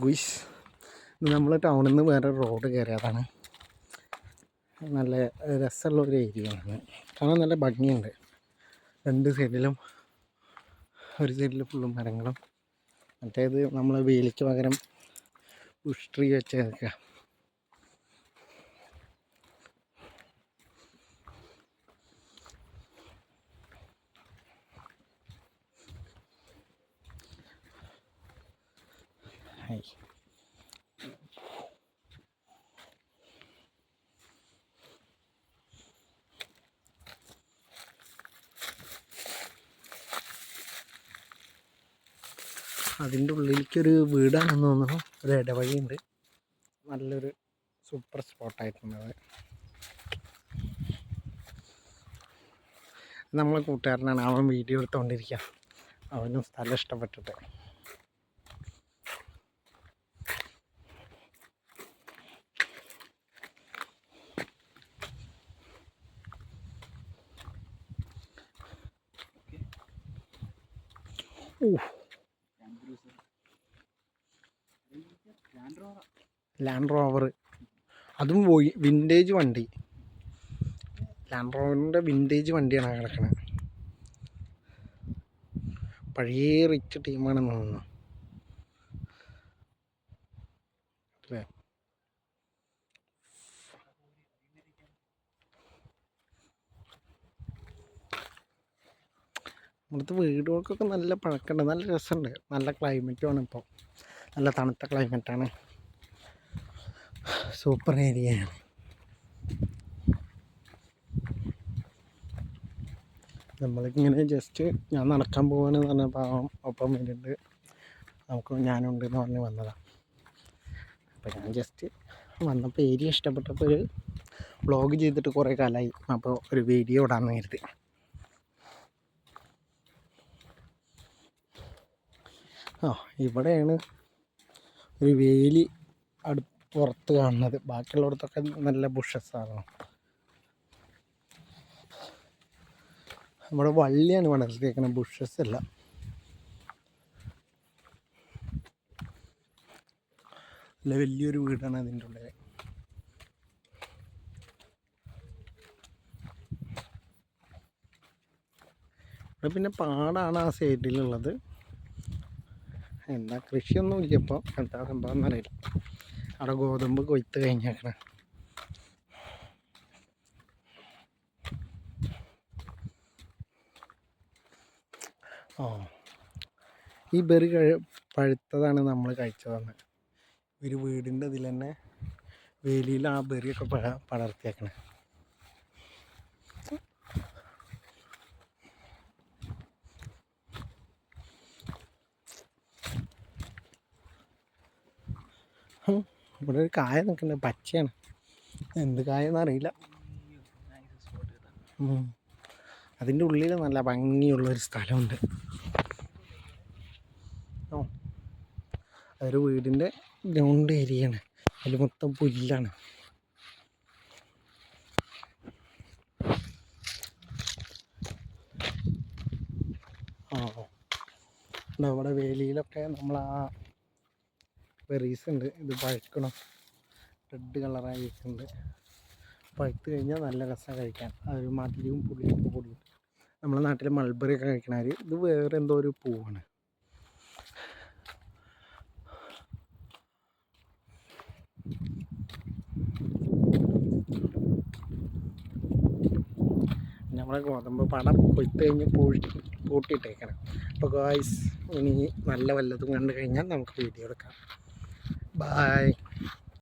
Guys നമ്മൾ ടൗണിൽ നിന്ന് വേറെ റോഡ് കയറിയതാണ്. നല്ല രസമുള്ള ഒരു ഏരിയയാണ്, കാണാൻ നല്ല ഭംഗിയുണ്ട്. രണ്ട് സൈഡിലും, ഒരു സൈഡിൽ ഫുള്ളും മരങ്ങളും, മറ്റേത് നമ്മൾ വേലിക്ക് പകരം ബുഷ് ട്രീ വെച്ച് നിൽക്കുക. അതിൻ്റെ ഉള്ളിലേക്കൊരു വീടാണെന്ന് തോന്നുന്നു. ഒരു ഇടവഴിയുണ്ട്, നല്ലൊരു സൂപ്പർ സ്പോട്ടായിട്ടുള്ളത്. നമ്മളെ കൂട്ടുകാരനാണ്, അവൻ വീഡിയോ എടുത്തുകൊണ്ടിരിക്കുക. അവനും സ്ഥലം ഇഷ്ടപ്പെട്ടിട്ട്. ലാൻഡ് റോവർ, അതും വിൻറ്റേജ് വണ്ടി. ലാൻഡ് റോവറിൻ്റെ വിൻറ്റേജ് വണ്ടിയാണ് കിടക്കുന്നത്. പഴയ റിച്ച് ടീമാണെന്ന് തോന്നുന്നു അല്ലേ. ഇവിടുത്തെ വീടുകൾക്കൊക്കെ നല്ല പഴക്കമുണ്ട്, നല്ല രസമുണ്ട്. നല്ല ക്ലൈമറ്റുമാണ് ഇപ്പോൾ, നല്ല തണുത്ത ക്ലൈമറ്റാണ്. സൂപ്പർ ഏരിയയാണ്. നമ്മളിങ്ങനെ ജസ്റ്റ് ഞാൻ നടക്കാൻ പോകാനെന്ന് പറഞ്ഞപ്പോൾ ഒപ്പം വരുന്നുണ്ട്, ഞാനുണ്ട് എന്ന് പറഞ്ഞ് വന്നതാണ്. അപ്പോൾ ഞാൻ ജസ്റ്റ് വന്നപ്പോൾ ഏരിയ ഇഷ്ടപ്പെട്ടപ്പോൾ ഒരു വ്ളോഗ് ചെയ്തിട്ട് കുറേ കാലമായി, അപ്പോൾ ഒരു വീഡിയോ ഇടാമെന്ന് കരുതി. ഇവിടെയാണ് ഒരു വേലി പുറത്ത് കാണുന്നത്. ബാക്കിയുള്ളിടത്തൊക്കെ നല്ല ബുഷസാണ്. നമ്മുടെ വള്ളിയാണ് വളർത്തിയേക്കുന്നത്, ബുഷസ് അല്ല. നല്ല വലിയൊരു വീടാണ് അതിൻ്റെ ഉള്ളിൽ. ഇവിടെ പിന്നെ പാടാണ് ആ സൈഡിലുള്ളത്. എന്താ കൃഷിയൊന്നും ഇല്ല ഇപ്പോൾ, എന്താ സംഭവം എന്നറിയില്ല. അവിടെ ഗോതമ്പ് കൊയ്ത്ത് കഴിഞ്ഞേക്കണ. ഈ ബെറി പഴുത്തതാണ് നമ്മൾ കഴിച്ചതെന്ന്. ഒരു വീടിൻ്റെ അതിൽ തന്നെ വേലിയിൽ ആ ബെറിയൊക്കെ പടർത്തിയേക്കണേ. ഇവിടെ ഒരു കായ നിൽക്കുന്നുണ്ട്, പച്ചയാണ്. എന്ത് കായെന്നറിയില്ല. അതിൻ്റെ ഉള്ളിൽ നല്ല ഭംഗിയുള്ളൊരു സ്ഥലമുണ്ട്. അതൊരു വീടിൻ്റെ ഗ്രൗണ്ട് ഏരിയയാണ്, അതിൽ മൊത്തം പുല്ലാണ്. അവിടെ വേലിയിലൊക്കെ നമ്മൾ ആ ബെറീസ് ഉണ്ട്. ഇത് പഴുക്കണം, റെഡ് കളറായിട്ടുണ്ട്. പഴുത്ത് കഴിഞ്ഞാൽ നല്ല രസമാണ് കഴിക്കാൻ. അതൊരു മധുരവും പുളിയൊക്കെ കൂടിയിട്ട്. നമ്മളെ നാട്ടിൽ മൾബറി ഒക്കെ കഴിക്കണവർ, ഇത് വേറെ എന്തോ ഒരു പൂവാണ്. നമ്മളെ ഗോതമ്പ് പടം കൊയ്ത്ത് കഴിഞ്ഞ് പൂട്ടിയിട്ടേക്കണം. അപ്പോൾ ഗായ്സ്, ഇനി നല്ല വല്ലതും കണ്ടു കഴിഞ്ഞാൽ നമുക്ക് വീഡിയോ എടുക്കാം. ബായ്.